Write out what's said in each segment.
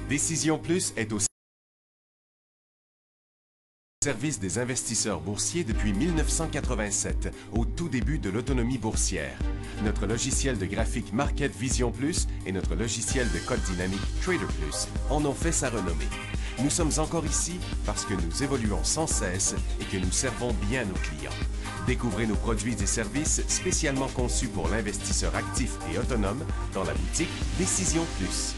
Décision Plus est au service des investisseurs boursiers depuis 1987, au tout début de l'autonomie boursière. Notre logiciel de graphique Market Vision Plus et notre logiciel de code dynamique Trader Plus en ont fait sa renommée. Nous sommes encore ici parce que nous évoluons sans cesse et que nous servons bien nos clients. Découvrez nos produits et services spécialement conçus pour l'investisseur actif et autonome dans la boutique Décision Plus.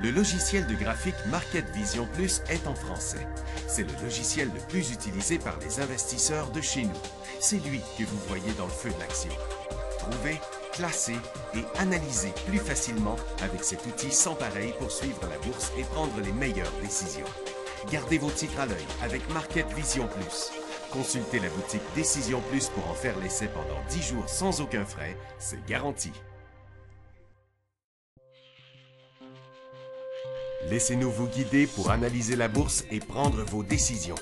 Le logiciel de graphique Market Vision Plus est en français. C'est le logiciel le plus utilisé par les investisseurs de chez nous. C'est lui que vous voyez dans le feu de l'action. Trouvez, classez et analysez plus facilement avec cet outil sans pareil pour suivre la bourse et prendre les meilleures décisions. Gardez vos titres à l'œil avec Market Vision Plus. Consultez la boutique Décision Plus pour en faire l'essai pendant 10 jours sans aucun frais, c'est garanti. Laissez-nous vous guider pour analyser la bourse et prendre vos décisions.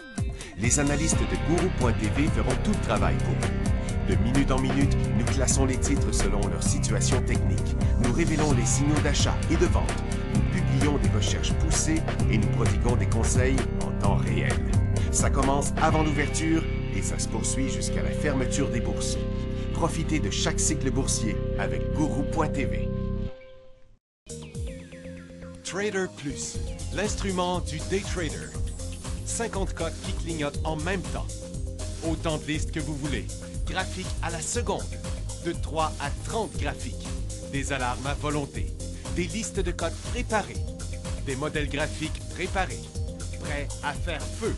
Les analystes de Guru.tv feront tout le travail pour vous. De minute en minute, nous classons les titres selon leur situation technique. Nous révélons les signaux d'achat et de vente. Nous publions des recherches poussées et nous prodiguons des conseils en temps réel. Ça commence avant l'ouverture et ça se poursuit jusqu'à la fermeture des bourses. Profitez de chaque cycle boursier avec Guru.tv. Trader Plus, l'instrument du day trader. 50 cotes qui clignotent en même temps. Autant de listes que vous voulez. Graphiques à la seconde. De 3 à 30 graphiques. Des alarmes à volonté. Des listes de cotes préparées. Des modèles graphiques préparés. Prêts à faire feu.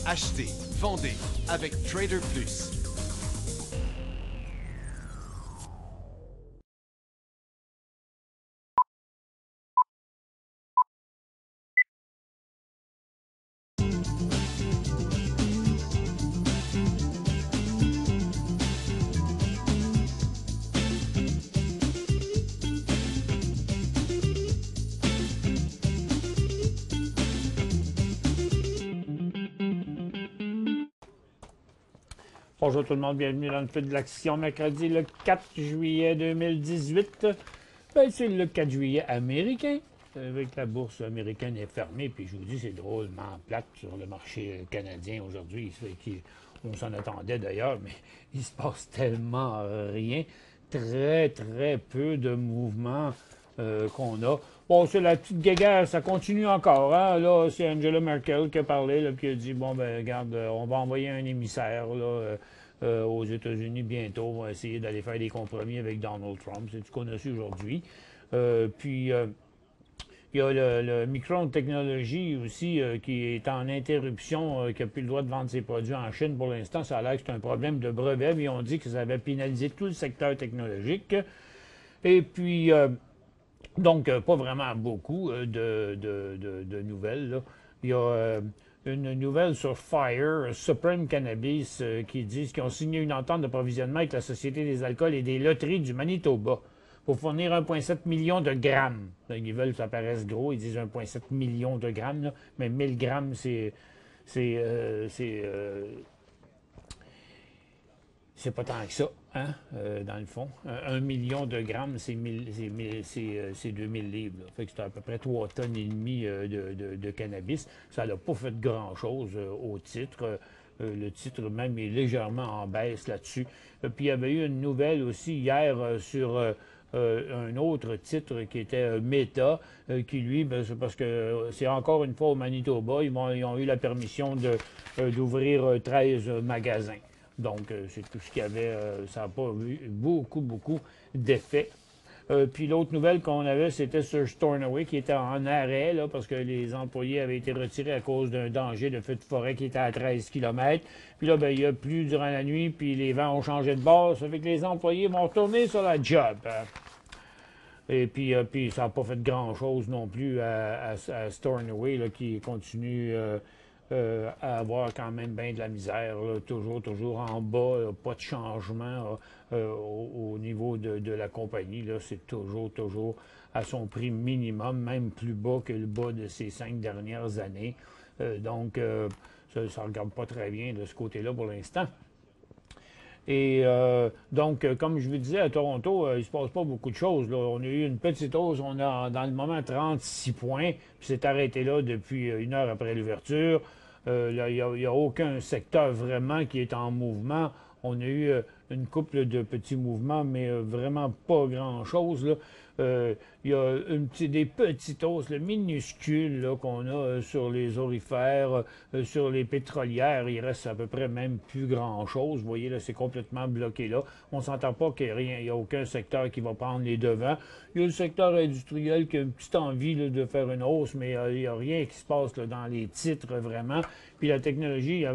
Achetez, vendez avec Trader Plus. Bonjour tout le monde, bienvenue dans le feu de l'action, mercredi le 4 juillet 2018. C'est le 4 juillet américain, avec la bourse américaine est fermée, puis je vous dis, c'est drôlement plate sur le marché canadien aujourd'hui. On s'en attendait d'ailleurs, mais il se passe tellement rien. Très, très peu de mouvements qu'on a. Bon, c'est la petite guéguerre, ça continue encore. Hein? Là, c'est Angela Merkel qui a parlé, là, puis qui a dit, bon, ben, regarde, on va envoyer un émissaire, là, aux États-Unis bientôt. On va essayer d'aller faire des compromis avec Donald Trump. C'est ce qu'on a su aujourd'hui. Il y a le Micron Technology aussi qui est en interruption, qui n'a plus le droit de vendre ses produits en Chine pour l'instant. Ça a l'air que c'est un problème de brevet, mais ils ont dit que ça avait pénalisé tout le secteur technologique. Et puis, donc, pas vraiment beaucoup de nouvelles, là. Il y a une nouvelle sur Fire, Supreme Cannabis, qui disent qu'ils ont signé une entente d'approvisionnement avec la Société des alcools et des loteries du Manitoba pour fournir 1,7 million de grammes. Ils veulent que ça paraisse gros, ils disent 1,7 million de grammes, là, mais 1000 grammes, c'est pas tant que ça, hein, dans le fond. 1 million de grammes, c'est 2000 livres. Là. Fait que c'est à peu près 3 tonnes et demie de cannabis. Ça n'a pas fait grand-chose au titre. Le titre même est légèrement en baisse là-dessus. Puis il y avait eu une nouvelle aussi hier sur un autre titre qui était Meta, qui lui, ben, c'est parce que c'est encore une fois au Manitoba, ils ont eu la permission d'ouvrir 13 magasins. Donc, c'est tout ce qu'il y avait. Ça n'a pas eu beaucoup d'effet. Puis l'autre nouvelle qu'on avait, c'était sur Stornoway qui était en arrêt là, parce que les employés avaient été retirés à cause d'un danger de feu de forêt qui était à 13 km. Puis là, ben, il n'y a plus durant la nuit, puis les vents ont changé de bord. Ça fait que les employés vont retourner sur la job. Et puis ça n'a pas fait grand-chose non plus à Stornoway là, qui continue à avoir quand même bien de la misère, là, toujours en bas, pas de changement au niveau de la compagnie. C'est toujours à son prix minimum, même plus bas que le bas de ces 5 dernières années. Donc, ça ne regarde pas très bien de ce côté-là pour l'instant. Et donc, comme je vous disais, à Toronto, il ne se passe pas beaucoup de choses, là. On a eu une petite hausse, on a dans le moment 36 points, puis c'est arrêté là depuis une heure après l'ouverture. Il n'y a aucun secteur vraiment qui est en mouvement. On a eu une couple de petits mouvements, mais vraiment pas grand-chose, là. Il y a des petites hausses là, minuscules là, qu'on a sur les aurifères, sur les pétrolières. Il reste à peu près même plus grand-chose. Vous voyez, là, c'est complètement bloqué là. On ne s'entend pas qu'il n'y a aucun secteur qui va prendre les devants. Il y a le secteur industriel qui a une petite envie là, de faire une hausse, mais il n'y a rien qui se passe là, dans les titres vraiment. Puis la technologie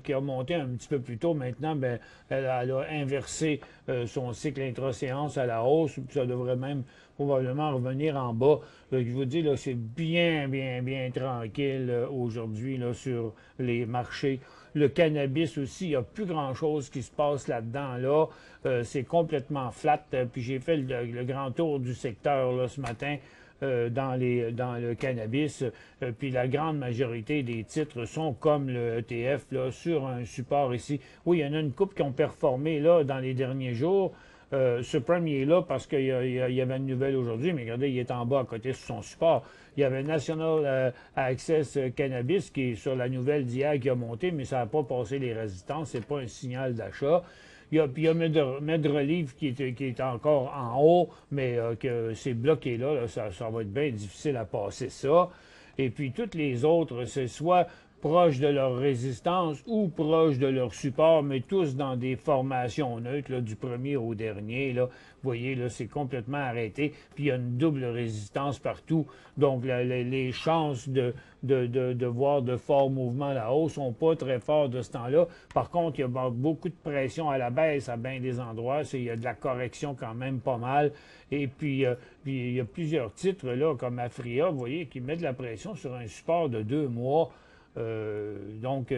qui a monté un petit peu plus tôt, maintenant, ben, elle a inversé son cycle intra-séance à la hausse, puis ça devrait même probablement revenir en bas. Je vous dis, là, c'est bien tranquille aujourd'hui là, sur les marchés. Le cannabis aussi, il n'y a plus grand-chose qui se passe là-dedans. Là. C'est complètement flat. Puis j'ai fait le grand tour du secteur là, ce matin. Dans le cannabis. Puis la grande majorité des titres sont comme le ETF là, sur un support ici. Oui, il y en a une couple qui ont performé là, dans les derniers jours. Ce premier-là, parce qu'il y avait une nouvelle aujourd'hui, mais regardez, il est en bas à côté sur son support. Il y avait National Access Cannabis qui est sur la nouvelle d'hier qui a monté, mais ça n'a pas passé les résistances. C'est pas un signal d'achat. Il y a Medrelief qui est encore en haut, mais que c'est bloqué là, ça va être bien difficile à passer ça. Et puis toutes les autres, c'est soit proches de leur résistance ou proches de leur support, mais tous dans des formations neutres, là, du premier au dernier. Là. Vous voyez, là, c'est complètement arrêté. Puis il y a une double résistance partout. Donc les chances de voir de forts mouvements à la hausse sont pas très forts de ce temps-là. Par contre, il y a beaucoup de pression à la baisse à bien des endroits. Il y a de la correction quand même pas mal. Et puis il y a plusieurs titres, là, comme Afria, vous voyez, qui mettent de la pression sur un support de 2 mois. Donc,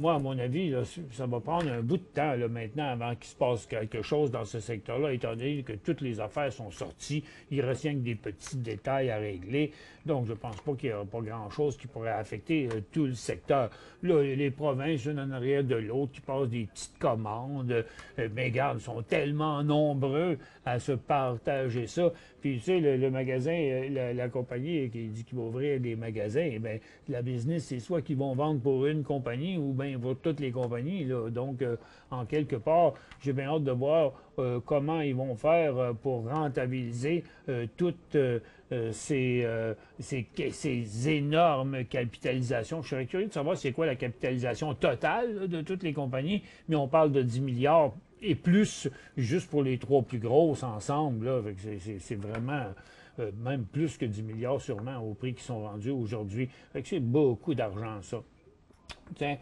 moi, à mon avis, là, ça va prendre un bout de temps là, maintenant avant qu'il se passe quelque chose dans ce secteur-là, étant donné que toutes les affaires sont sorties. Il reste rien que des petits détails à régler. Donc, je ne pense pas qu'il n'y aura pas grand-chose qui pourrait affecter tout le secteur. Là, les provinces, une en arrière de l'autre, qui passent des petites commandes. Mais regarde, ils sont tellement nombreux à se partager ça. Puis, tu sais, le magasin, la compagnie qui dit qu'il va ouvrir des magasins, eh bien, la business, c'est soit qu'ils vont vendre pour une compagnie ou bien pour toutes les compagnies. Là. Donc, en quelque part, j'ai bien hâte de voir comment ils vont faire pour rentabiliser toutes ces énormes capitalisations. Je serais curieux de savoir c'est quoi la capitalisation totale là, de toutes les compagnies, mais on parle de 10 milliards et plus juste pour les trois plus grosses ensemble. Là. C'est vraiment... même plus que 10 milliards sûrement au prix qui sont rendus aujourd'hui. C'est beaucoup d'argent, ça. Tiens,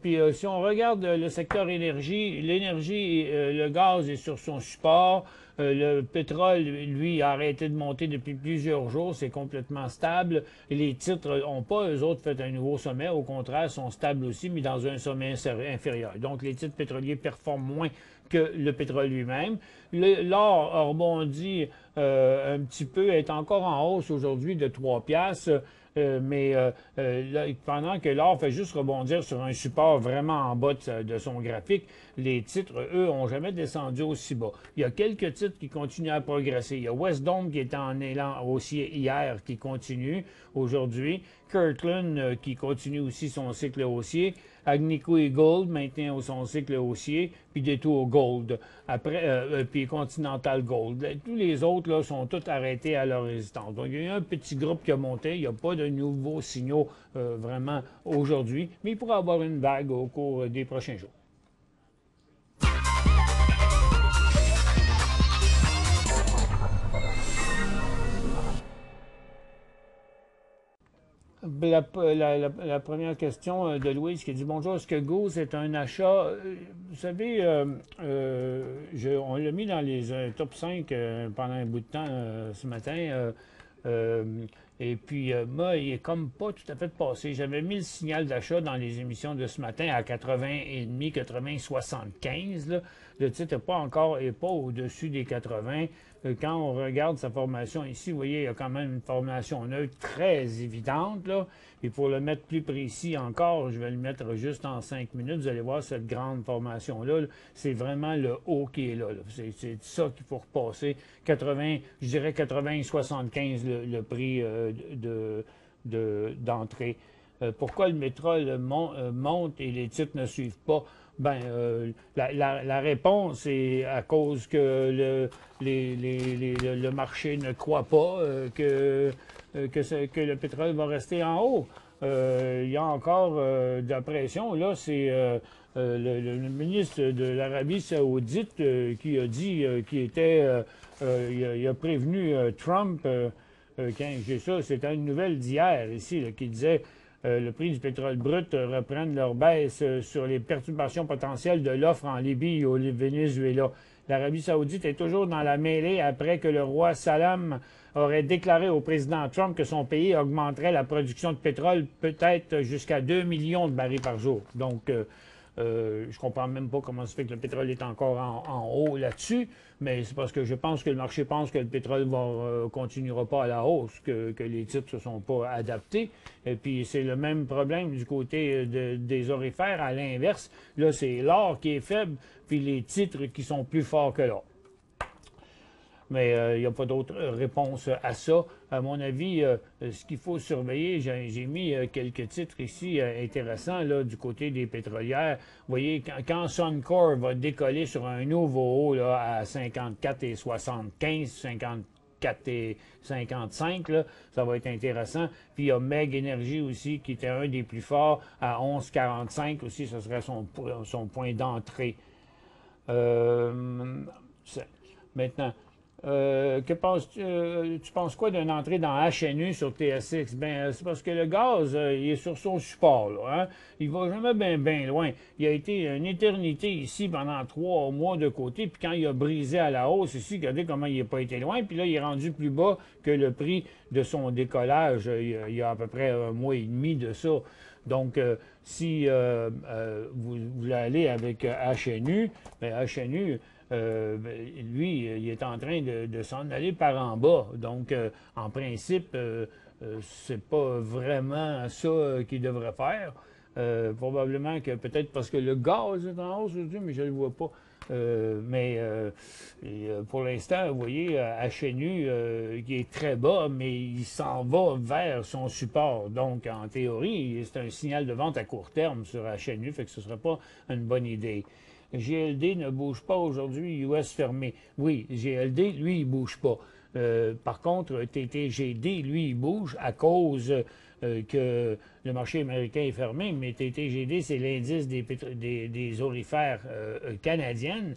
puis si on regarde le secteur énergie, l'énergie, le gaz est sur son support. Le pétrole, lui, a arrêté de monter depuis plusieurs jours. C'est complètement stable. Les titres n'ont pas, eux autres, fait un nouveau sommet. Au contraire, sont stables aussi, mais dans un sommet inférieur. Donc, les titres pétroliers performent moins que le pétrole lui-même. L'or a rebondi un petit peu, est encore en hausse aujourd'hui de 3 piastres. Mais là, pendant que l'or fait juste rebondir sur un support vraiment en bas de son graphique, les titres, eux, n'ont jamais descendu aussi bas. Il y a quelques titres qui continuent à progresser. Il y a Westdome qui était en élan haussier hier, qui continue aujourd'hui. Kirkland qui continue aussi son cycle haussier. Agnico et Gold maintient son cycle haussier, puis Detour Gold. Après, puis Continental Gold. Tous les autres là, sont tous arrêtés à leur résistance. Donc, il y a eu un petit groupe qui a monté. Il n'y a pas de nouveaux signaux vraiment aujourd'hui, mais il pourrait y avoir une vague au cours des prochains jours. La première question de Louise qui dit bonjour, est-ce que Goose est un achat? Vous savez, on l'a mis dans les top 5 pendant un bout de temps ce matin. Et puis, moi, il est comme pas tout à fait passé. J'avais mis le signal d'achat dans les émissions de ce matin à 80,5, 80,75. Le titre n'est pas encore, est pas au-dessus des 80, quand on regarde sa formation ici, vous voyez, il y a quand même une formation neutre très évidente, là. Et pour le mettre plus précis encore, je vais le mettre juste en 5 minutes. Vous allez voir cette grande formation-là, c'est vraiment le haut qui est là. C'est ça qu'il faut repasser. 80, je dirais 80-75 le prix d'entrée. Pourquoi le métral monte et les titres ne suivent pas? Ben, la réponse est à cause que le marché ne croit pas que le pétrole va rester en haut. Il y a encore de la pression. Là, c'est le ministre de l'Arabie saoudite qui a dit il a prévenu Trump, quand j'ai ça, c'était une nouvelle d'hier ici, là, qui disait le prix du pétrole brut reprenne leur baisse sur les perturbations potentielles de l'offre en Libye et au Venezuela. L'Arabie saoudite est toujours dans la mêlée après que le roi Salam aurait déclaré au président Trump que son pays augmenterait la production de pétrole peut-être jusqu'à 2 millions de barils par jour. Donc, je comprends même pas comment ça fait que le pétrole est encore en haut là-dessus, mais c'est parce que je pense que le marché pense que le pétrole continuera pas à la hausse, que les titres se sont pas adaptés. Et puis c'est le même problème du côté des orifères. À l'inverse, là c'est l'or qui est faible, puis les titres qui sont plus forts que l'or. Mais il n'y a pas d'autre réponse à ça. À mon avis, ce qu'il faut surveiller, j'ai mis quelques titres ici intéressants là, du côté des pétrolières. Vous voyez, quand Suncor va décoller sur un nouveau haut là, à 54,75, 54,55, là, ça va être intéressant. Puis il y a Meg Energy aussi, qui était un des plus forts, à 11,45 aussi, ce serait son point d'entrée. Maintenant, tu penses quoi d'une entrée dans HNU sur TSX? Ben, c'est parce que le gaz, il est sur son support, là, hein? Il va jamais bien loin. Il a été une éternité ici pendant 3 mois de côté, puis quand il a brisé à la hausse ici, regardez comment il n'a pas été loin, puis là, il est rendu plus bas que le prix de son décollage il y a à peu près 1 mois et demi de ça. Donc, si vous voulez aller avec HNU, ben HNU, lui, il est en train de s'en aller par en bas. Donc, en principe, c'est pas vraiment ça qu'il devrait faire. Probablement que peut-être parce que le gaz est en hausse aujourd'hui, mais je ne le vois pas. Pour l'instant, vous voyez, HNU, qui est très bas, mais il s'en va vers son support. Donc, en théorie, c'est un signal de vente à court terme sur HNU, fait que ce ne serait pas une bonne idée. GLD ne bouge pas aujourd'hui, US fermé. Oui, GLD, lui, il ne bouge pas. Par contre, TTGD, lui, il bouge à cause que le marché américain est fermé, mais TTGD, c'est l'indice des orifères canadiennes.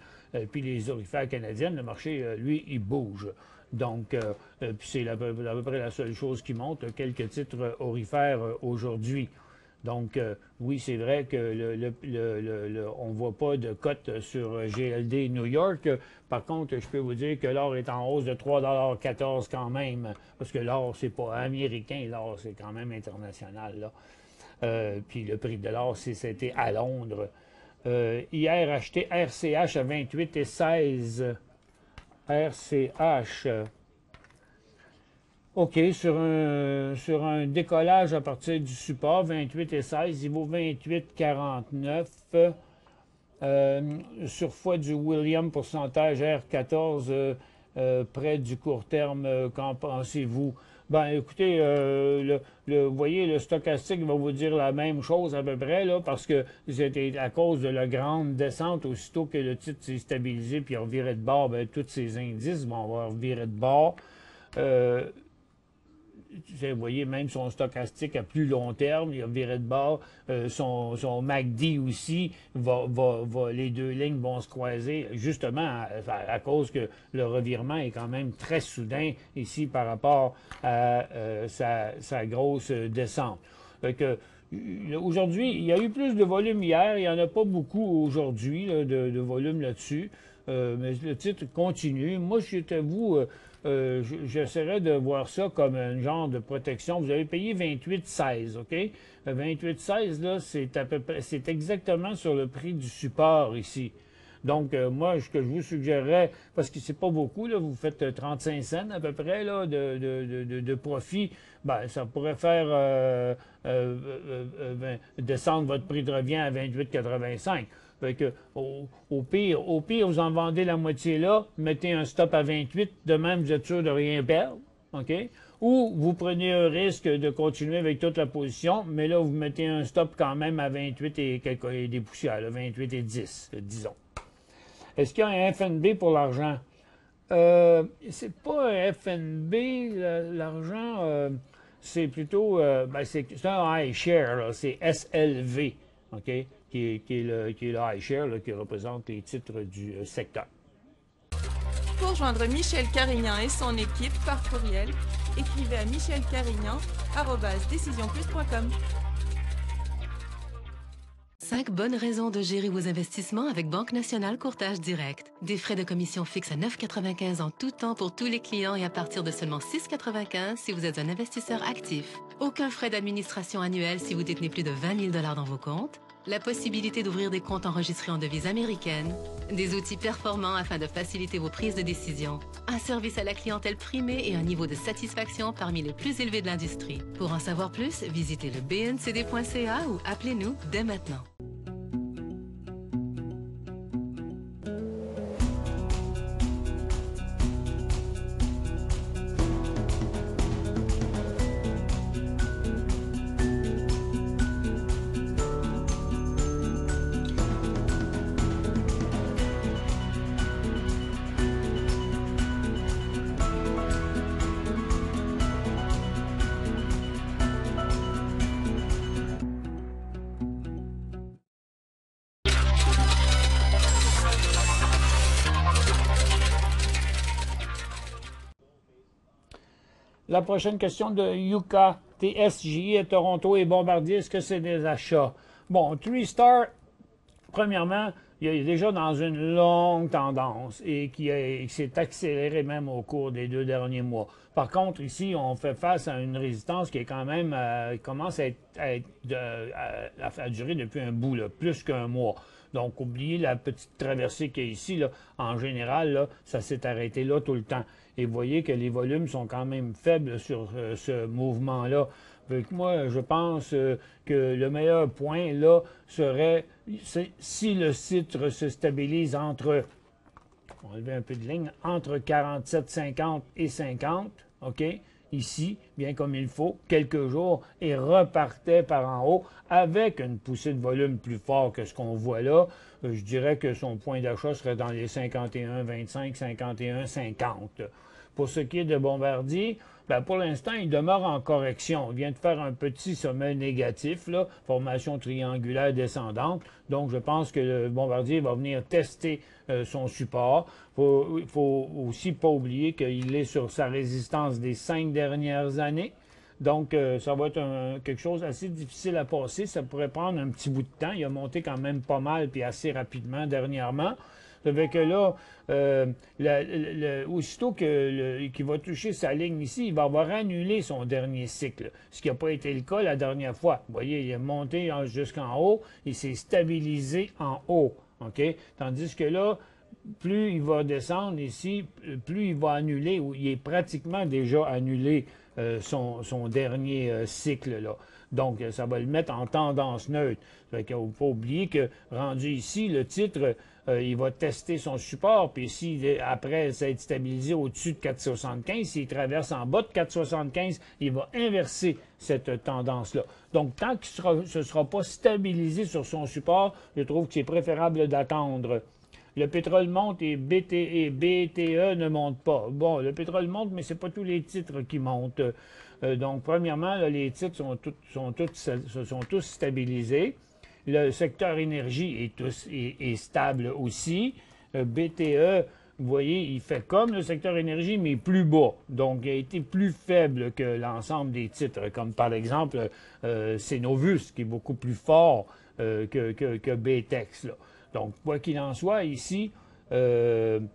Puis les orifères canadiennes, le marché, lui, il bouge. Donc, puis c'est à peu près la seule chose qui monte, quelques titres orifères aujourd'hui. Donc, oui, c'est vrai que on ne voit pas de cote sur GLD New York. Par contre, je peux vous dire que l'or est en hausse de 3,14 $ quand même, parce que l'or, c'est pas américain, l'or, c'est quand même international, là. Puis le prix de l'or, c'était à Londres. Hier, acheté RCH à 28,16 $. RCH. OK, sur un décollage à partir du support, 28,16, il vaut 28,49. Sur foi du William, pourcentage R14, près du court terme, qu'en pensez-vous? Ben, écoutez, vous voyez, le stochastique va vous dire la même chose à peu près, là, parce que c'était à cause de la grande descente, aussitôt que le titre s'est stabilisé puis il revirait de bord, ben, tous ces indices vont revirer de bord. Vous voyez, même son stochastique à plus long terme, il a viré de bord. Son MACD aussi, les deux lignes vont se croiser, justement à cause que le revirement est quand même très soudain ici par rapport à sa grosse descente. Aujourd'hui, il y a eu plus de volume hier, il n'y en a pas beaucoup aujourd'hui de volume là-dessus. Mais le titre continue. Moi, je t'avoue, j'essaierais de voir ça comme un genre de protection. Vous avez payé 28,16, OK? 28,16, là, c'est exactement sur le prix du support ici. Donc, moi, ce que je vous suggérerais, parce que c'est pas beaucoup, là, vous faites 35 cents à peu près là, de profit, ben, ça pourrait faire descendre votre prix de revient à 28,85. Fait que, au pire, vous en vendez la moitié là, mettez un stop à 28, de même, vous êtes sûr de rien perdre. OK? Ou vous prenez un risque de continuer avec toute la position, mais là, vous mettez un stop quand même à 28 et des poussières, là, 28 et 10, disons. Est-ce qu'il y a un FNB pour l'argent? C'est pas un FNB, l'argent, c'est plutôt, ben c'est un iShare, c'est SLV, OK? Qui est le iShare, là, qui représente les titres du secteur. Pour joindre Michel Carignan et son équipe par courriel, écrivez à michelcarignan@decisionplus.com. 5 bonnes raisons de gérer vos investissements avec Banque Nationale Courtage Direct. Des frais de commission fixes à 9,95 en tout temps pour tous les clients et à partir de seulement 6,95 si vous êtes un investisseur actif. Aucun frais d'administration annuel si vous détenez plus de 20 000 $ dans vos comptes. La possibilité d'ouvrir des comptes enregistrés en devise américaine. Des outils performants afin de faciliter vos prises de décision. Un service à la clientèle primé et un niveau de satisfaction parmi les plus élevés de l'industrie. Pour en savoir plus, visitez le bncd.ca ou appelez-nous dès maintenant. La prochaine question de Yuka, TSJ et Toronto et Bombardier, est-ce que c'est des achats? Bon, 3-Star, premièrement, il est déjà dans une longue tendance et qui s'est accélérée même au cours des 2 derniers mois. Par contre, ici, on fait face à une résistance qui est quand même commence à durer depuis un bout, là, plus qu'un mois. Donc, oubliez la petite traversée qu'il y a ici. Là. En général, là, ça s'est arrêté là tout le temps. Et vous voyez que les volumes sont quand même faibles sur ce mouvement-là. Moi, je pense que le meilleur point, là, serait si le titre se stabilise entre, on va lever un peu de ligne, entre 47,50 et 50, OK? Ici, bien comme il faut, quelques jours, et repartait par en haut avec une poussée de volume plus fort que ce qu'on voit là. Je dirais que son point d'achat serait dans les 51,25, 51,50. Pour ce qui est de Bombardier, ben pour l'instant, il demeure en correction. Il vient de faire un petit sommet négatif, là, formation triangulaire descendante. Donc, je pense que le Bombardier va venir tester son support. Il faut aussi pas oublier qu'il est sur sa résistance des 5 dernières années. Donc, ça va être quelque chose assez difficile à passer. Ça pourrait prendre un petit bout de temps. Il a monté quand même pas mal puis assez rapidement dernièrement. Ça fait que là, aussitôt qu'il va toucher sa ligne ici, il va avoir annulé son dernier cycle, ce qui n'a pas été le cas la dernière fois. Vous voyez, il est monté jusqu'en haut, il s'est stabilisé en haut. OK? Tandis que là, plus il va descendre ici, plus il va annuler, ou il est pratiquement déjà annulé son dernier cycle, là. Donc, ça va le mettre en tendance neutre. Il ne faut pas oublier que, rendu ici, le titre, il va tester son support, puis si après ça être stabilisé au-dessus de 4,75, s'il traverse en bas de 4,75, il va inverser cette tendance-là. Donc, tant qu'il ne se sera pas stabilisé sur son support, je trouve que c'est préférable d'attendre. Le pétrole monte et BTE ne monte pas. Bon, le pétrole monte, mais ce n'est pas tous les titres qui montent. Donc, premièrement, là, les titres sont tous stabilisés. Le secteur énergie est stable aussi. BTE, vous voyez, il fait comme le secteur énergie, mais plus bas. Donc, il a été plus faible que l'ensemble des titres, comme par exemple Cenovus, qui est beaucoup plus fort que BTEX, là. Donc, quoi qu'il en soit, ici, il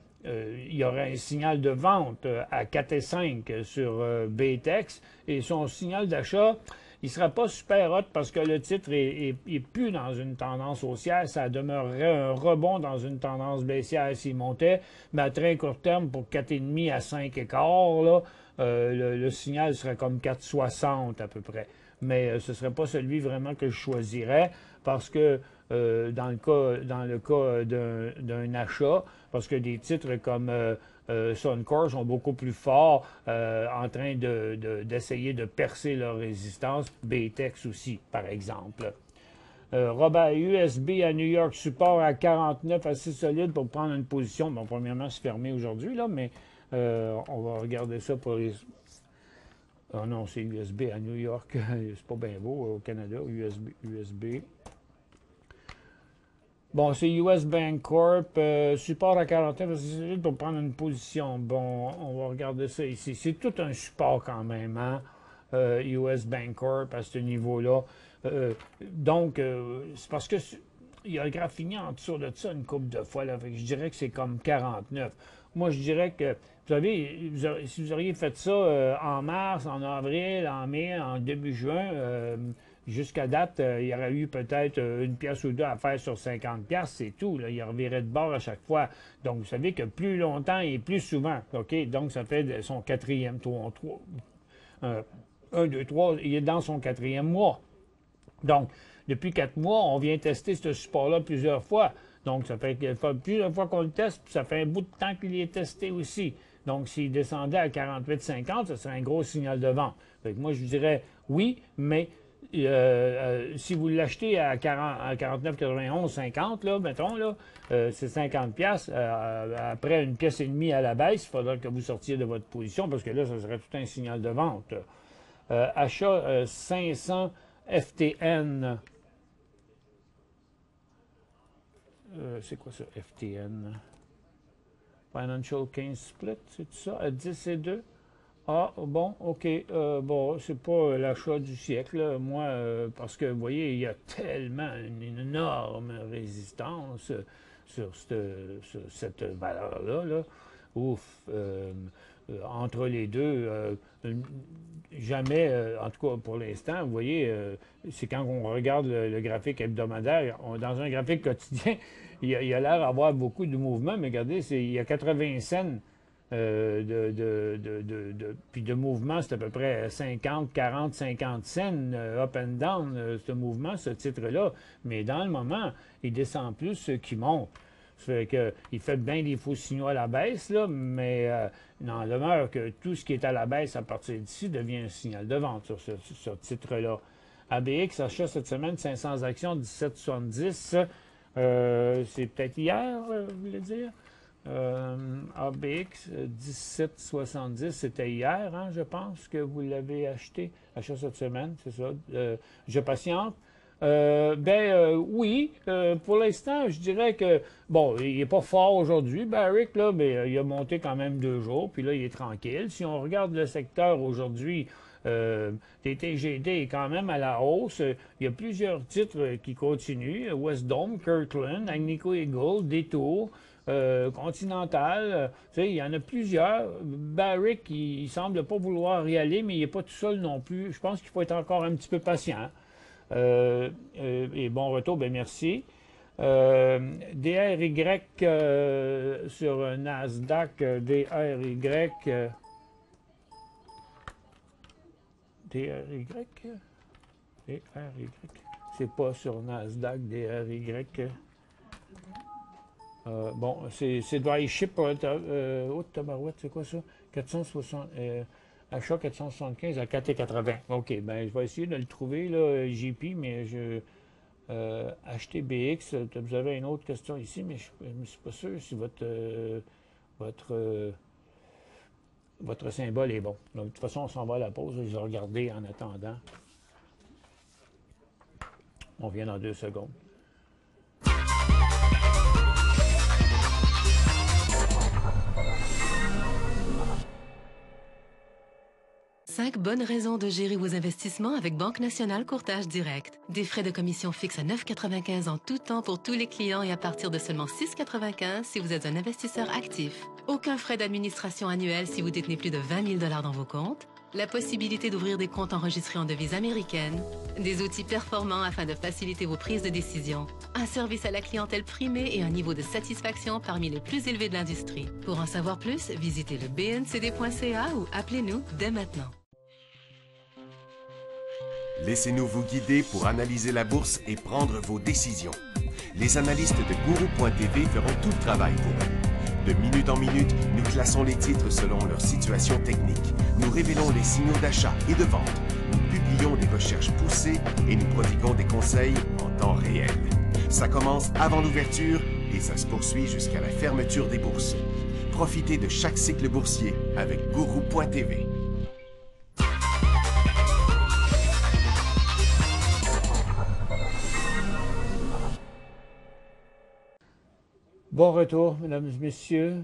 y aurait un signal de vente à 4,5 sur BTEX et son signal d'achat il ne sera pas super hot parce que le titre est plus dans une tendance haussière. Ça demeurerait un rebond dans une tendance baissière s'il montait. Mais à très court terme, pour 4,5 à 5,15, là, le signal serait comme 4,60 à peu près. Mais ce ne serait pas celui vraiment que je choisirais parce que dans le cas d'un achat, parce que des titres comme Suncor sont beaucoup plus forts en train d'essayer de percer leur résistance. Baytex aussi, par exemple. Robert, USB à New York, support à 49, assez solide pour prendre une position. Bon, premièrement, c'est fermé aujourd'hui, là, mais on va regarder ça pour les... Ah non, c'est USB à New York. C'est pas bien beau au Canada, USB. Bon, c'est US Bank Corp, support à 49, assez solide pour prendre une position. Bon, on va regarder ça ici. C'est tout un support quand même, hein? US Bank Corp à ce niveau-là. Donc, c'est parce que il y a le graphique en dessous de ça une couple de fois. Là, fait que je dirais que c'est comme 49. Moi, je dirais que, vous savez, si vous auriez fait ça en mars, en avril, en mai, en début juin, jusqu'à date, il y aurait eu peut-être une pièce ou deux à faire sur 50 pièces, c'est tout. Là. Il revirait de bord à chaque fois. Donc, vous savez que plus longtemps et plus souvent. OK? Donc, ça fait son quatrième tour. 1, 2, 3, il est dans son quatrième mois. Donc, depuis 4 mois, on vient tester ce support-là plusieurs fois. Donc, ça fait plusieurs fois qu'on le teste, puis ça fait un bout de temps qu'il est testé aussi. Donc, s'il descendait à 48,50, ça serait un gros signal de vente. Fait que moi, je vous dirais oui, mais si vous l'achetez à 49,91, 50, là, mettons, là, c'est 50 pièces. Après une pièce et demie à la baisse, il faudra que vous sortiez de votre position parce que là, ça serait tout un signal de vente. Achat 500 FTN. C'est quoi ça, FTN? Financial 15 Split, c'est ça? À 10 et 2? Ah, bon, OK. Bon, c'est pas l'achat du siècle, là. Moi, parce que, vous voyez, il y a tellement une énorme résistance sur cette valeur-là. Là. Ouf. Entre les deux, jamais, en tout cas pour l'instant, vous voyez, c'est quand on regarde le graphique hebdomadaire, dans un graphique quotidien, il a l'air d'avoir beaucoup de mouvements, mais regardez, il y a 80 cents puis de mouvement, c'est à peu près 50, 40, 50 cents up and down, ce mouvement, ce titre-là. Mais dans le moment, il descend plus qu'il monte. Ça fait que, il fait bien des faux signaux à la baisse, là, mais il n'en demeure que tout ce qui est à la baisse à partir d'ici devient un signal de vente sur ce titre-là. ABX achat cette semaine 500 actions 17,70. C'est peut-être hier, vous voulez dire? ABX 17,70, c'était hier, hein, je pense que vous l'avez acheté. Achat cette semaine, c'est ça. Je patiente. Oui, pour l'instant, je dirais que, bon, il n'est pas fort aujourd'hui, Barrick, là, mais il a monté quand même 2 jours, puis là, il est tranquille. Si on regarde le secteur aujourd'hui, TTGD est quand même à la hausse. Il y a plusieurs titres qui continuent. Westdome, Kirkland, Agnico Eagle, Détour, Continental. Tu sais, il y en a plusieurs. Barrick, il ne semble pas vouloir y aller, mais il n'est pas tout seul non plus. Je pense qu'il faut être encore un petit peu patient. Et bon retour, bien merci. DRY sur Nasdaq, DRY. C'est pas sur Nasdaq, DRY. Bon, c'est dry ship pour tabarouette, c'est quoi ça? 460, achat 475 à 4,80. OK, ben je vais essayer de le trouver, là, JP, mais acheter BX. Vous avez une autre question ici, mais je ne suis pas sûr si votre symbole est bon. Donc, de toute façon, on s'en va à la pause. Je vais regarder en attendant. On vient dans 2 secondes. Cinq bonnes raisons de gérer vos investissements avec Banque Nationale Courtage Direct. Des frais de commission fixes à 9,95 en tout temps pour tous les clients et à partir de seulement 6,95 si vous êtes un investisseur actif. Aucun frais d'administration annuel si vous détenez plus de 20 000 $ dans vos comptes. la possibilité d'ouvrir des comptes enregistrés en devise américaine, des outils performants afin de faciliter vos prises de décision, un service à la clientèle primé et un niveau de satisfaction parmi les plus élevés de l'industrie. Pour en savoir plus, visitez le bncd.ca ou appelez-nous dès maintenant. Laissez-nous vous guider pour analyser la bourse et prendre vos décisions. Les analystes de Guru.tv feront tout le travail pour vous. De minute en minute, nous classons les titres selon leur situation technique. Nous révélons les signaux d'achat et de vente. Nous publions des recherches poussées et nous prodiguons des conseils en temps réel. Ça commence avant l'ouverture et ça se poursuit jusqu'à la fermeture des bourses. Profitez de chaque cycle boursier avec Guru.tv. Bon retour, mesdames et messieurs.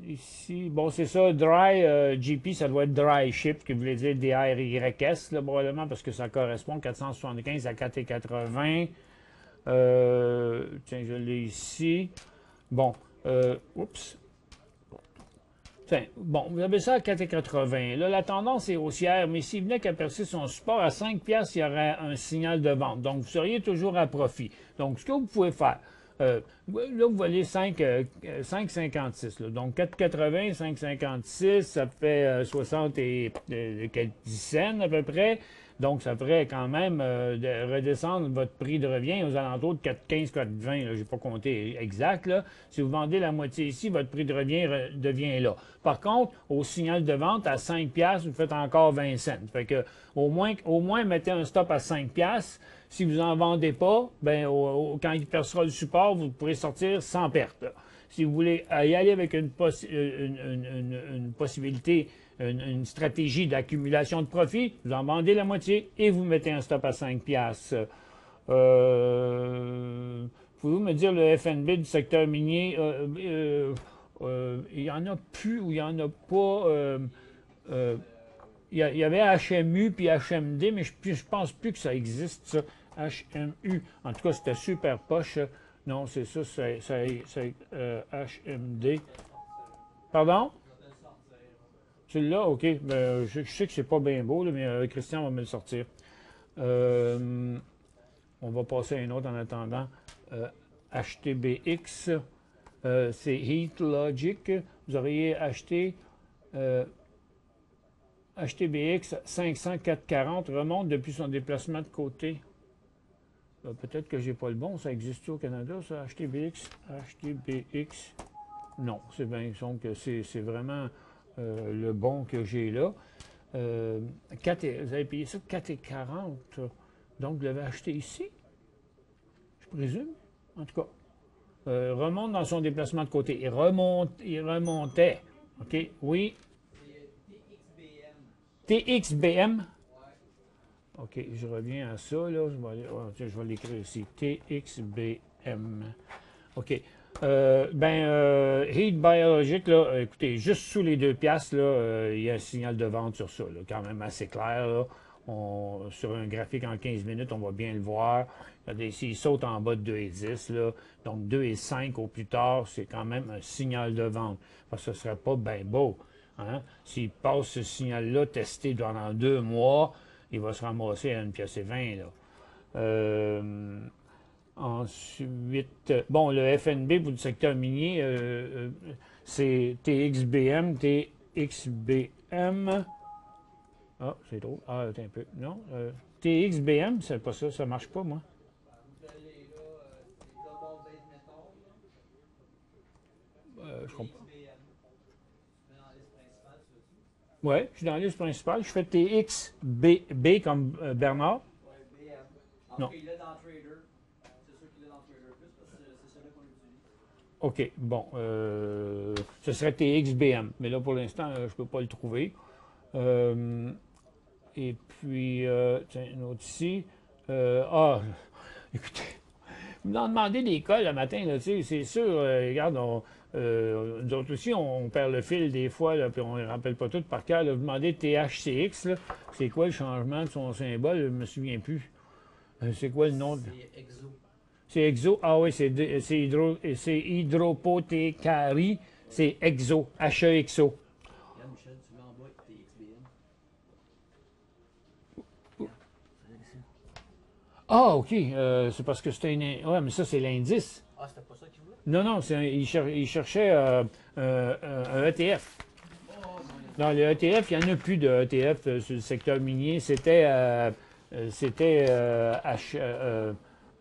Ici, bon, c'est ça, Dry, GP, ça doit être Dry Ship, qui voulait dire DRYS, là, probablement, parce que ça correspond 475 à 4,80. Tiens, je l'ai ici. Bon, oups. Tiens, bon, vous avez ça à 4,80. Là, la tendance est haussière, mais s'il venait qu'à percer son support à 5 piastres, il y aurait un signal de vente. Donc, vous seriez toujours à profit. Donc, ce que vous pouvez faire, là, vous voyez 5,56. Donc, 4,80, 5,56, ça fait 60 et quelques cents à peu près. Donc, ça ferait quand même de redescendre votre prix de revient aux alentours de 4,15, 4,20. Je n'ai pas compté exact. Là. Si vous vendez la moitié ici, votre prix de revient devient là. Par contre, au signal de vente, à 5 piastres, vous faites encore 20 cents. Fait que, au moins, mettez un stop à 5 piastres. Si vous n'en vendez pas, ben, quand il percera le support, vous pourrez sortir sans perte. Là. Si vous voulez y aller avec une possibilité, une stratégie d'accumulation de profit, vous en vendez la moitié et vous mettez un stop à 5 piastres. Pouvez-vous me dire le FNB du secteur minier? Il y en a plus ou il n'y en a pas. Il y avait HMU puis HMD, mais je pense plus que ça existe, ça. HMU. En tout cas, c'était super poche. Non, c'est ça, c'est HMD. Pardon? Celui-là, OK. Ben, je sais que c'est pas bien beau, là, mais Christian va me le sortir. On va passer à un autre en attendant. HTBX, c'est Heat Logic. Vous auriez acheté HTBX 504,40, remonte depuis son déplacement de côté. Peut-être que j'ai pas le bon. Ça existe au Canada, ça? HTBX. Non, c'est bien que c'est vraiment le bon que j'ai là. Vous avez payé ça 4,40. Donc, vous l'avez acheté ici, je présume. En tout cas, remonte dans son déplacement de côté. Il remontait. OK, oui. TXBM. OK, je reviens à ça, là. Je vais l'écrire ici. TXBM. OK. Heat Biologic, là, écoutez, juste sous les 2 piastres, là, il y a un signal de vente sur ça, là, quand même assez clair, là. Sur un graphique en 15 minutes, on va bien le voir. S'il saute en bas de 2,10, là, donc 2,5 au plus tard, c'est quand même un signal de vente. Parce que ce ne serait pas bien beau. Hein? S'il passe ce signal-là testé pendant 2 mois, il va se ramasser à 1,20 $. Ensuite, bon, le FNB pour le secteur minier, c'est TXBM. Ah, c'est drôle. Ah, attends un peu. Non, TXBM, c'est pas ça, ça marche pas, moi. Je comprends. Oui, je suis dans la liste principale. Je fais TXB comme Bernard. Non. OK, bon. Ce serait TXBM. Mais là, pour l'instant, je ne peux pas le trouver. Et puis, tiens, une autre ici. Écoutez, vous m'en demandez des cols le matin, là, c'est sûr, regarde, nous autres aussi, on perd le fil des fois, là, puis on ne rappelle pas tout par cœur. Vous demandez THCX, c'est quoi le changement de son symbole? Je ne me souviens plus. C'est quoi le nom? C'est EXO. C'est EXO? Ah oui, c'est hydropothécarie, c'est EXO, HEXO. Michel, tu mets en bas TXBM. Ah, OK. C'est parce que c'était une... Ouais, mais ça, c'est l'indice. Ah, c'était pas ça qu'il voulait? Non, non, il cherchait un ETF. Dans le ETF, il n'y en a plus de ETF sur le secteur minier. C'était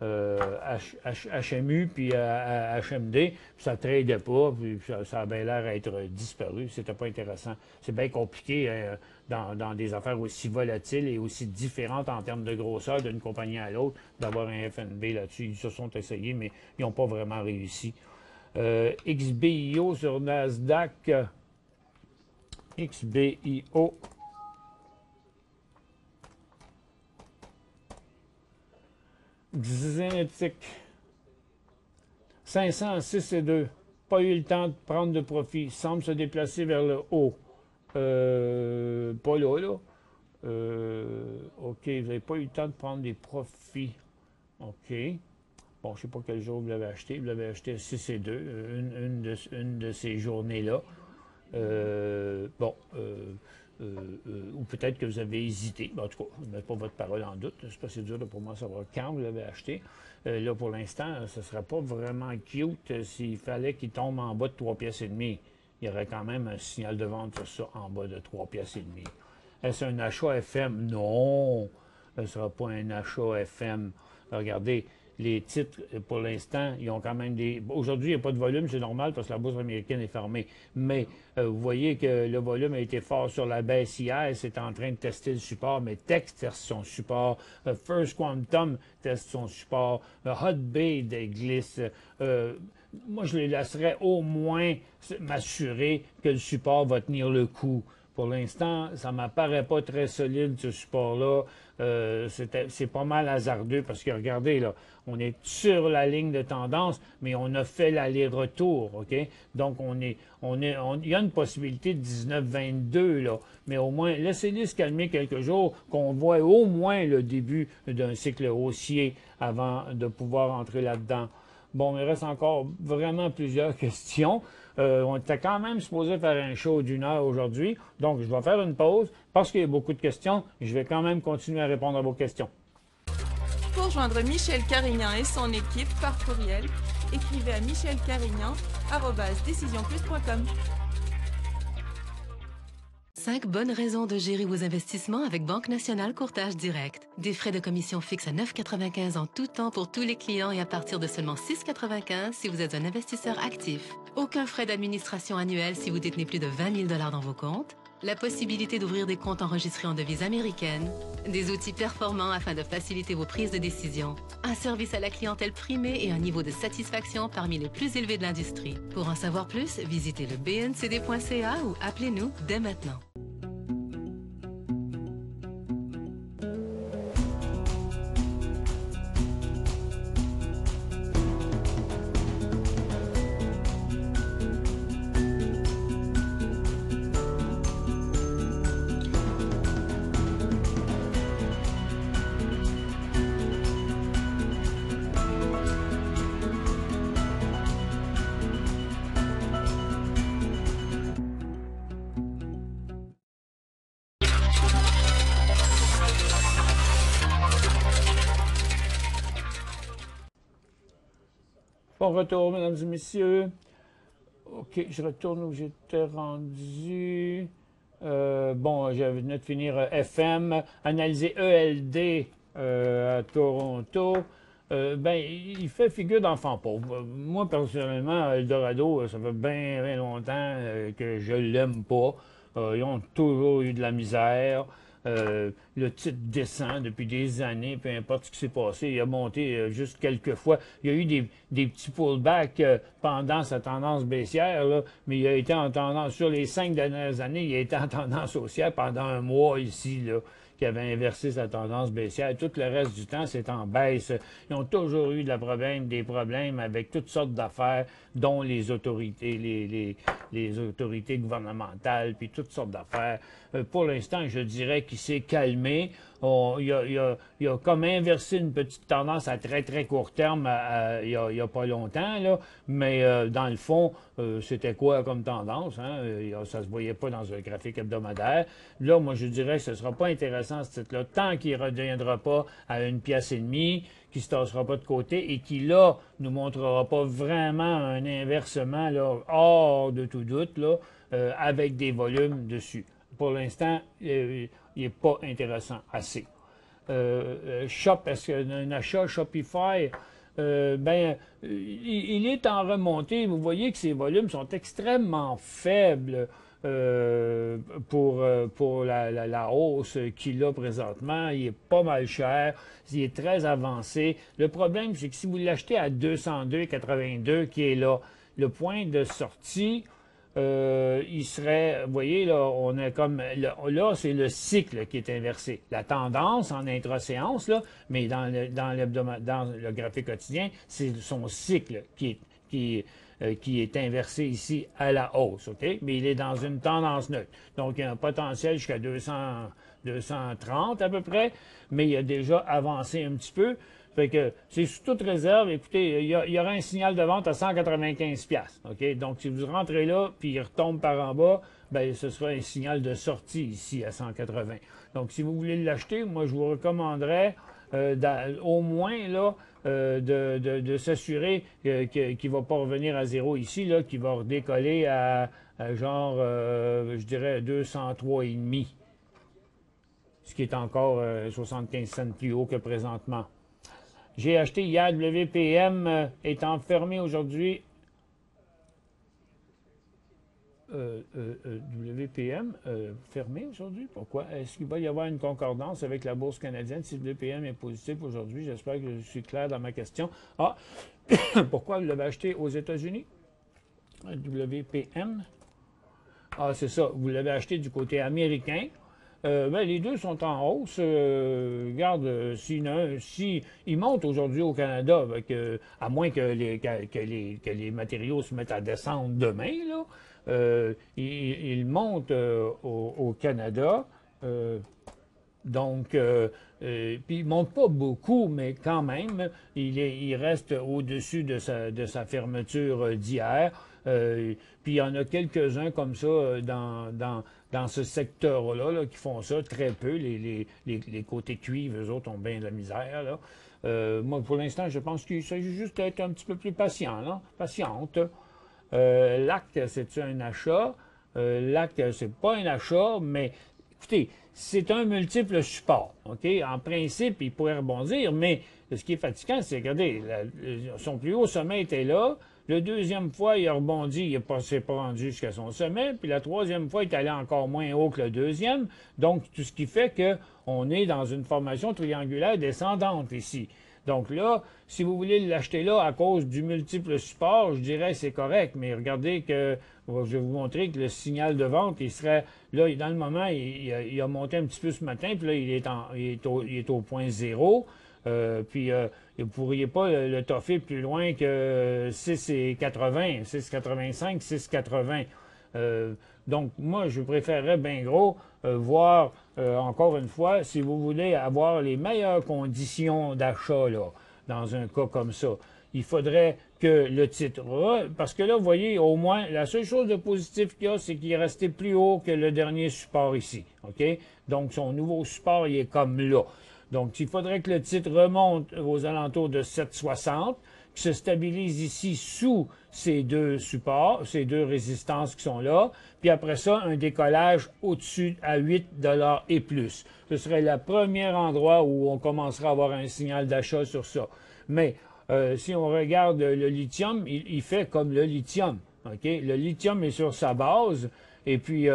HMU puis HMD, puis ça ne tradait pas, puis ça avait l'air d'être disparu. C'était pas intéressant. C'est bien compliqué dans des affaires aussi volatiles et aussi différentes en termes de grosseur d'une compagnie à l'autre, d'avoir un FNB là-dessus. Ils se sont essayés, mais ils n'ont pas vraiment réussi. XBIO sur Nasdaq. XBIO. Xenetic. 506,2. Pas eu le temps de prendre de profit. Semble se déplacer vers le haut. Pas là, là. OK, vous n'avez pas eu le temps de prendre des profits. OK. Bon, je ne sais pas quel jour vous l'avez acheté. Vous l'avez acheté à 6,2, une de ces journées-là. Ou peut-être que vous avez hésité. En tout cas, je ne mets pas votre parole en doute. C'est pas si dur pour moi de savoir quand vous l'avez acheté. Là, pour l'instant, ce ne serait pas vraiment cute s'il fallait qu'il tombe en bas de 3 pièces et demi. Il y aurait quand même un signal de vente sur ça en bas de 3 pièces et demi. Est-ce un achat FM? Non, ce ne sera pas un achat FM. Regardez, les titres, pour l'instant, ils ont quand même des... Aujourd'hui, il n'y a pas de volume, c'est normal parce que la bourse américaine est fermée. Mais vous voyez que le volume a été fort sur la baisse hier. C'est en train de tester le support. Mais Tex teste son support. First Quantum teste son support. Hot Bay glisse. Moi, je les laisserais au moins m'assurer que le support va tenir le coup. Pour l'instant, ça ne m'apparaît pas très solide, ce support-là. C'est pas mal hasardeux parce que, regardez, là, on est sur la ligne de tendance, mais on a fait l'aller-retour, OK? Donc, il y a une possibilité de 19-22, là. Mais au moins, laissez-les se calmer quelques jours, qu'on voit au moins le début d'un cycle haussier avant de pouvoir entrer là-dedans. Bon, il reste encore vraiment plusieurs questions. On était quand même supposé faire un show d'1 heure aujourd'hui. Donc, je vais faire une pause parce qu'il y a beaucoup de questions. Je vais quand même continuer à répondre à vos questions. Pour joindre Michel Carignan et son équipe par courriel, écrivez à michelcarignan@decisionplus.com. 5 bonnes raisons de gérer vos investissements avec Banque Nationale Courtage Direct. Des frais de commission fixes à 9,95 en tout temps pour tous les clients et à partir de seulement 6,95 si vous êtes un investisseur actif. Aucun frais d'administration annuel si vous détenez plus de 20 000 $ dans vos comptes. La possibilité d'ouvrir des comptes enregistrés en devise américaine. Des outils performants afin de faciliter vos prises de décision. Un service à la clientèle primé et un niveau de satisfaction parmi les plus élevés de l'industrie. Pour en savoir plus, visitez le bncd.ca ou appelez-nous dès maintenant. Bon retour, mesdames et messieurs. OK, je retourne où j'étais rendu. Bon, je venais de finir FM, analyser ELD à Toronto. Il fait figure d'enfant pauvre. Moi, personnellement, Eldorado, ça fait bien longtemps que je l'aime pas. Ils ont toujours eu de la misère. Le titre descend depuis des années, peu importe ce qui s'est passé. Il a monté juste quelques fois. Il y a eu des petits pullbacks pendant sa tendance baissière, là, mais il a été en tendance, sur les 5 dernières années, il a été en tendance haussière pendant un mois ici, là, qui avait inversé sa tendance baissière. Tout le reste du temps, c'est en baisse. Ils ont toujours eu des problèmes avec toutes sortes d'affaires, dont les autorités, les autorités gouvernementales, puis toutes sortes d'affaires. Pour l'instant, je dirais qu'il s'est calmé. Il a comme inversé une petite tendance à très, très court terme il y a pas longtemps, là. Mais dans le fond, c'était quoi comme tendance? Hein? Ça ne se voyait pas dans un graphique hebdomadaire. Là, moi, je dirais que ce ne sera pas intéressant intéressant ce titre-là, tant qu'il ne reviendra pas à 1,5 pièce, qu'il ne se tassera pas de côté et qui, là, nous montrera pas vraiment un inversement là, hors de tout doute, là, avec des volumes dessus. Pour l'instant, il n'est pas intéressant assez. Shop, est-ce qu'un achat Shopify, il est en remontée. Vous voyez que ses volumes sont extrêmement faibles pour la hausse qu'il a présentement. Il est pas mal cher, il est très avancé. Le problème, c'est que si vous l'achetez à 202,82, qui est là, le point de sortie, il serait, vous voyez, là, on est comme, là, c'est le cycle qui est inversé. La tendance en intra-séance, là, mais dans le graphique quotidien, c'est son cycle qui est inversé ici à la hausse, OK? Mais il est dans une tendance neutre. Donc, il y a un potentiel jusqu'à 230 à peu près, mais il a déjà avancé un petit peu. Fait que c'est sous toute réserve. Écoutez, il y aura un signal de vente à 195$. OK? Donc, si vous rentrez là, puis il retombe par en bas, bien, ce sera un signal de sortie ici à 180. Donc, si vous voulez l'acheter, moi, je vous recommanderais au moins là, de s'assurer qu'il ne va pas revenir à zéro ici, là, qu'il va redécoller à genre, je dirais, 203,5$. Ce qui est encore 75 cents plus haut que présentement. J'ai acheté hier WPM, étant fermé aujourd'hui. WPM fermé aujourd'hui? Pourquoi? Est-ce qu'il va y avoir une concordance avec la bourse canadienne si WPM est positif aujourd'hui? J'espère que je suis clair dans ma question. Ah, pourquoi vous l'avez acheté aux États-Unis? WPM? Ah, c'est ça. Vous l'avez acheté du côté américain. Les deux sont en hausse. Regarde, si ils montent aujourd'hui au Canada, avec, à moins que les matériaux se mettent à descendre demain, là, ils montent au Canada. Donc, puis il ne monte pas beaucoup, mais quand même, il reste au-dessus de sa fermeture d'hier. Puis il y en a quelques-uns comme ça dans ce secteur-là là, qui font ça, très peu. Les côtés cuivre, eux autres ont bien de la misère. Là. Moi, pour l'instant, je pense qu'il s'agit juste d'être un petit peu plus patient, là, patiente. L'AC, c'est un achat. L'AC, c'est pas un achat, mais écoutez, c'est un multiple support. OK? En principe, il pourrait rebondir, mais ce qui est fatigant, c'est que, regardez, son plus haut sommet était là. La deuxième fois, il a rebondi, il ne s'est pas rendu jusqu'à son sommet. Puis la troisième fois, il est allé encore moins haut que le deuxième. Donc, tout ce qui fait qu'on est dans une formation triangulaire descendante ici. Donc là, si vous voulez l'acheter là à cause du multiple support, je dirais que c'est correct. Mais regardez que, je vais vous montrer que le signal de vente, il serait, là, dans le moment, il a monté un petit peu ce matin, puis là, il est au point zéro. Puis vous ne pourriez pas le toffer plus loin que 6,80, 6,85, 6,80. Donc, moi, je préférerais bien gros voir, encore une fois, si vous voulez avoir les meilleures conditions d'achat, là, dans un cas comme ça, il faudrait que le titre... Parce que là, vous voyez, au moins, la seule chose de positif qu'il y a, c'est qu'il est resté plus haut que le dernier support ici. OK? Donc, son nouveau support, il est comme là. Donc, il faudrait que le titre remonte aux alentours de 7,60, qui se stabilise ici sous ces deux supports, ces deux résistances qui sont là, puis après ça, un décollage au-dessus à 8$ et plus. Ce serait le premier endroit où on commencera à avoir un signal d'achat sur ça. Mais si on regarde le lithium, il fait comme le lithium. Okay? Le lithium est sur sa base, et puis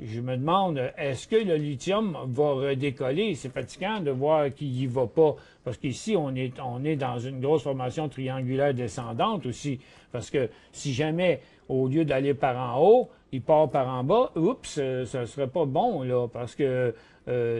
je me demande, est-ce que le lithium va redécoller? C'est fatigant de voir qu'il n'y va pas. Parce qu'ici, on est dans une grosse formation triangulaire descendante aussi. Parce que si jamais, au lieu d'aller par en haut, il part par en bas, oups, ça ne serait pas bon, là. Parce que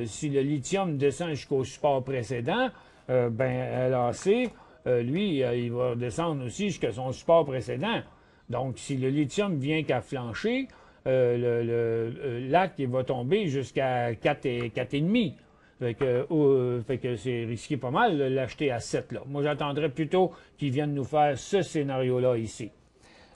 si le lithium descend jusqu'au support précédent, LAC, lui, il va descendre aussi jusqu'à son support précédent. Donc, si le lithium vient qu'à flancher, l'AC il va tomber jusqu'à 4,5. Fait que c'est risqué pas mal de l'acheter à 7 là. Moi, j'attendrais plutôt qu'ils viennent nous faire ce scénario-là ici.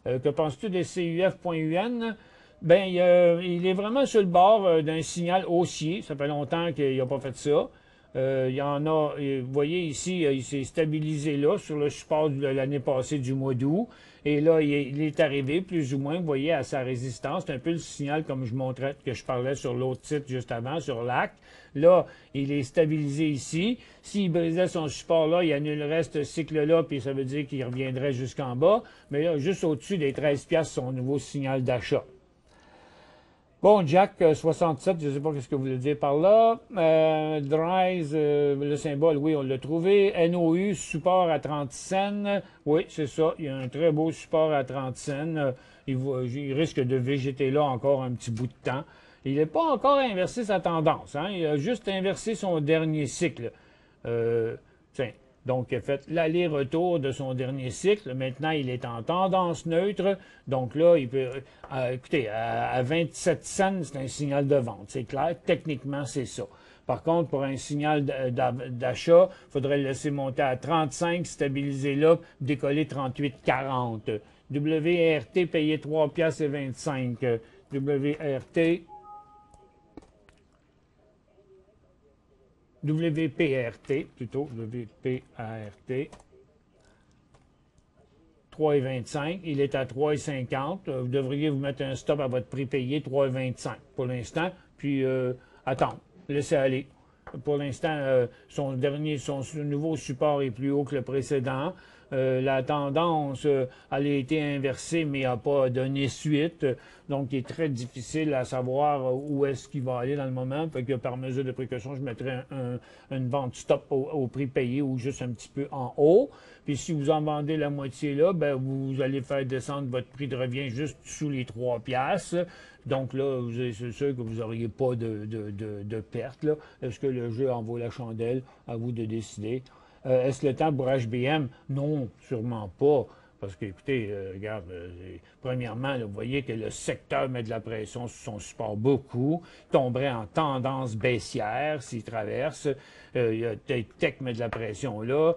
Que penses-tu des CUF.UN? Ben, il est vraiment sur le bord d'un signal haussier. Ça fait longtemps qu'il n'a pas fait ça. Il y en a, vous voyez ici, il s'est stabilisé là, sur le support de l'année passée du mois d'août. Et là, il est arrivé, plus ou moins, vous voyez, à sa résistance. C'est un peu le signal, comme je montrais, que je parlais sur l'autre titre juste avant, sur l'AC. Là, il est stabilisé ici. S'il brisait son support là, il annulerait ce cycle-là, puis ça veut dire qu'il reviendrait jusqu'en bas. Mais là, juste au-dessus des 13 piastres, son nouveau signal d'achat. Bon, Jack 67, je ne sais pas ce que vous voulez dire par là. Dries, le symbole, oui, on l'a trouvé. NOU, support à 30 cents. Oui, c'est ça. Il y a un très beau support à 30 cents. Il risque de végéter là encore un petit bout de temps. Il n'est pas encore inversé sa tendance. Hein? Il a juste inversé son dernier cycle. Tiens. Donc, il a fait l'aller-retour de son dernier cycle. Maintenant, il est en tendance neutre. Donc là, il peut... écoutez, à 27 cents, c'est un signal de vente. C'est clair. Techniquement, c'est ça. Par contre, pour un signal d'achat, il faudrait le laisser monter à 35, stabiliser là, décoller 38,40. WRT payé 3,25 $. WRT... WPRT, plutôt, WPART, 3,25. Il est à 3,50. Vous devriez vous mettre un stop à votre prix payé, 3,25 pour l'instant. Puis, attendre, laissez aller. Pour l'instant, son nouveau support est plus haut que le précédent. La tendance, elle a été inversée, mais n'a pas donné suite. Donc, il est très difficile à savoir où est-ce qu'il va aller dans le moment. Fait que par mesure de précaution, je mettrais une vente stop au prix payé ou juste un petit peu en haut. Puis si vous en vendez la moitié là, ben vous allez faire descendre votre prix de revient juste sous les 3 piastres. Donc là, c'est sûr que vous n'auriez pas de perte. Est-ce que le jeu en vaut la chandelle? À vous de décider. Est-ce le temps pour HBM? Non, sûrement pas. Parce que, écoutez, regarde, premièrement, là, vous voyez que le secteur met de la pression sur son support beaucoup, tomberait en tendance baissière s'il traverse. Tech met de la pression là,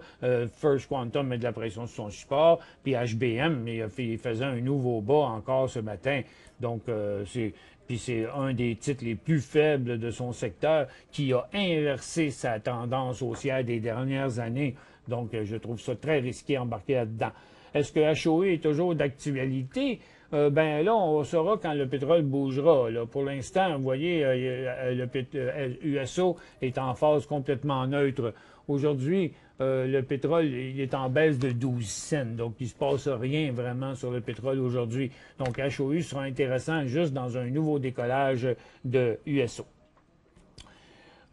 First Quantum met de la pression sur son support, puis HBM, il faisait un nouveau bas encore ce matin. Donc, c'est un des titres les plus faibles de son secteur qui a inversé sa tendance haussière des dernières années. Donc, je trouve ça très risqué d'embarquer là-dedans. Est-ce que HOE est toujours d'actualité? Ben là, on saura quand le pétrole bougera. Là. Pour l'instant, vous voyez, USO est en phase complètement neutre. Aujourd'hui, le pétrole il est en baisse de 12 cents. Donc, il ne se passe rien vraiment sur le pétrole aujourd'hui. Donc, HOU sera intéressant juste dans un nouveau décollage de USO.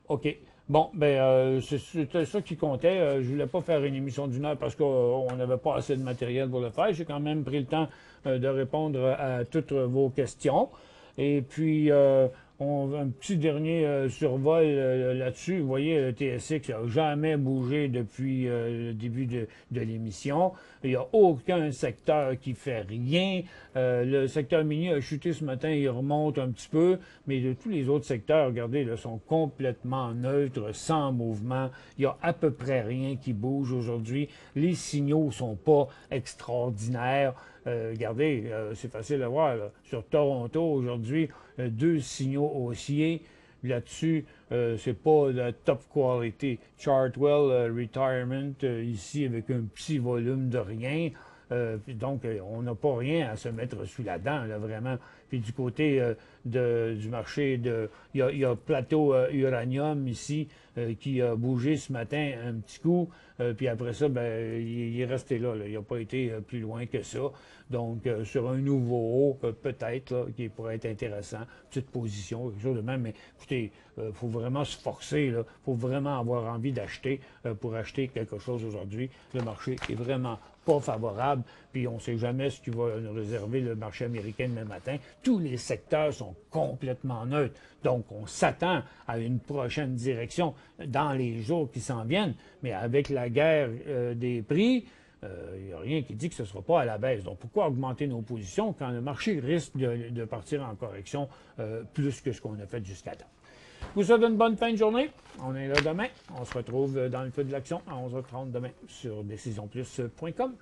OK. Bon, ben c'était ça qui comptait. Je voulais pas faire une émission d'une heure parce qu'on n'avait pas assez de matériel pour le faire. J'ai quand même pris le temps de répondre à toutes vos questions. Et puis, un petit dernier survol là-dessus. Vous voyez, le TSX n'a jamais bougé depuis le début de l'émission. Il n'y a aucun secteur qui fait rien. Le secteur mini a chuté ce matin, il remonte un petit peu, mais de tous les autres secteurs, regardez, là, sont complètement neutres, sans mouvement. Il n'y a à peu près rien qui bouge aujourd'hui. Les signaux ne sont pas extraordinaires. Regardez, c'est facile à voir. Là. Sur Toronto, aujourd'hui, 2 signaux haussiers. Là-dessus, c'est pas la top quality. Chartwell Retirement, ici, avec un petit volume de rien. Donc, on n'a pas rien à se mettre sous la dent, là, vraiment. Puis du côté du marché, il y a Plateau Uranium ici qui a bougé ce matin un petit coup. Puis après ça, ben, il est resté là. Il n'a pas été plus loin que ça. Donc, sur un nouveau haut, peut-être, qui pourrait être intéressant. Petite position, quelque chose de même. Mais écoutez, il faut vraiment se forcer. Il faut vraiment avoir envie d'acheter pour acheter quelque chose aujourd'hui. Le marché est vraiment pas favorable, puis on ne sait jamais ce qui va nous réserver le marché américain demain matin. Tous les secteurs sont complètement neutres. Donc, on s'attend à une prochaine direction dans les jours qui s'en viennent, mais avec la guerre des prix, il n'y a rien qui dit que ce ne sera pas à la baisse. Donc, pourquoi augmenter nos positions quand le marché risque de partir en correction plus que ce qu'on a fait jusqu'à temps? Je vous souhaite une bonne fin de journée. On est là demain. On se retrouve dans le feu de l'action à 11h30 demain sur décisionplus.com.